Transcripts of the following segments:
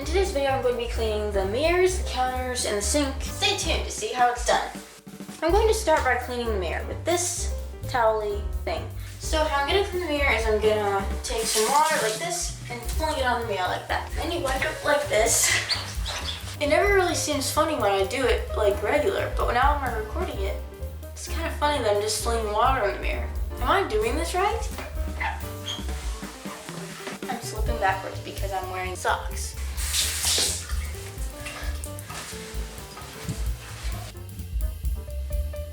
today's video, I'm going to be cleaning the mirrors, the counters, and the sink. Stay tuned to see how it's done. I'm going to start by cleaning the mirror with this towel-y thing. So how I'm going to clean the mirror is I'm going to take some water like this and fling it on the mirror like that. Then you wipe it like this. It never really seems funny when I do it like regular, but now when I'm recording it, it's kind of funny that I'm just flinging water on the mirror. Am I doing this right? I'm slipping backwards because I'm wearing socks.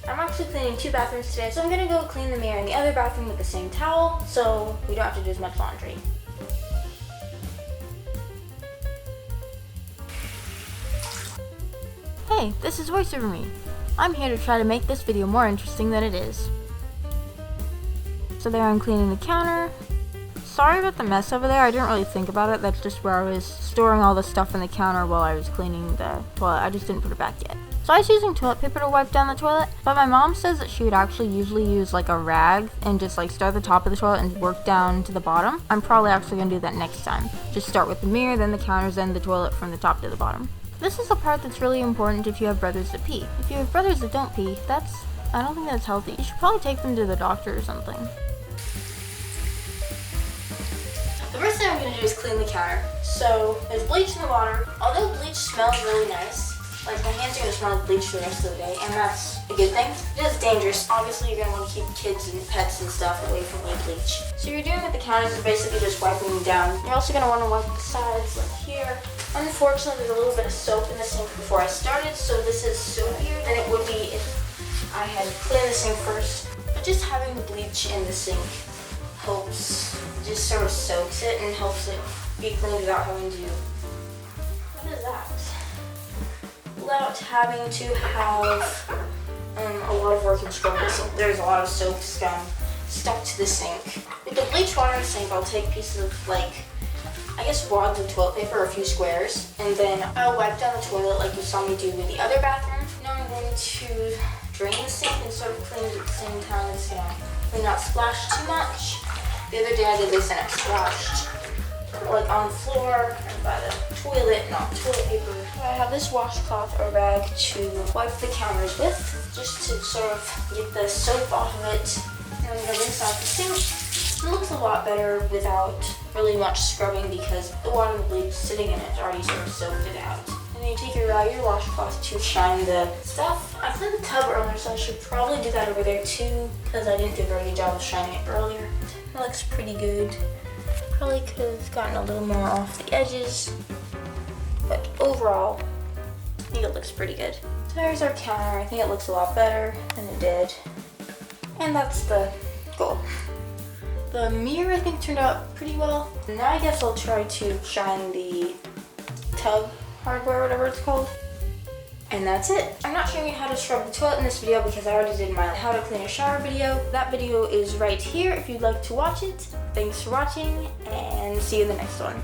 I'm actually cleaning 2 bathrooms today, so I'm gonna go clean the mirror in the other bathroom with the same towel, so we don't have to do as much laundry. Hey, this is VoiceOver Me. I'm here to try to make this video more interesting than it is. So there I'm cleaning the counter. Sorry about the mess over there, I didn't really think about it. That's just where I was storing all the stuff in the counter while I was cleaning the toilet. I just didn't put it back yet. So I was using toilet paper to wipe down the toilet, but my mom says that she would actually usually use like a rag and just like start at the top of the toilet and work down to the bottom. I'm probably actually gonna do that next time. Just start with the mirror, then the counters, then the toilet from the top to the bottom. This is the part that's really important if you have brothers that pee. If you have brothers that don't pee, I don't think that's healthy. You should probably take them to the doctor or something. The first thing I'm going to do is clean the counter. So there's bleach in the water. Although bleach smells really nice, like my hands are going to smell like bleach for the rest of the day, and that's a good thing. It is dangerous. Obviously you're going to want to keep kids and pets and stuff away from the bleach. So you're doing with the counters is basically just wiping them down. You're also going to want to wipe the sides like here. Unfortunately, there's a little bit of soap in the sink before I started, so this is soapier than it would be if I had cleaned the sink first. But just having the bleach in the sink helps, just sort of soaks it and helps it be cleaned without having to, what is that? Without having to have a lot of work and scrub the sink. There's a lot of soap scum stuck to the sink. With the bleach water in the sink, I'll take pieces of I guess wads of toilet paper, a few squares, and then I'll wipe down the toilet like you saw me do in the other bathroom. Now I'm going to drain the sink and sort of clean it at the same time. It's gonna not splash too much. The other day I did this and it splashed like on the floor and by the toilet, not toilet paper. I have this washcloth or rag to wipe the counters with, just to sort of get the soap off of it. And I'm gonna rinse out the sink. It looks a lot better without really much scrubbing because the water and the bleach sitting in it already sort of soaked it out. And then you take your washcloth to shine the stuff. I cleaned the tub earlier, so I should probably do that over there too because I didn't do a very good job of shining it earlier. It looks pretty good. Probably could have gotten a little more off the edges, but overall, I think it looks pretty good. So there's our counter. I think it looks a lot better than it did. And that's the goal. The mirror, I think, turned out pretty well. Now I guess I'll try to shine the tub hardware, whatever it's called. And that's it. I'm not showing you how to scrub the toilet in this video because I already did my how to clean a shower video. That video is right here if you'd like to watch it. Thanks for watching and see you in the next one.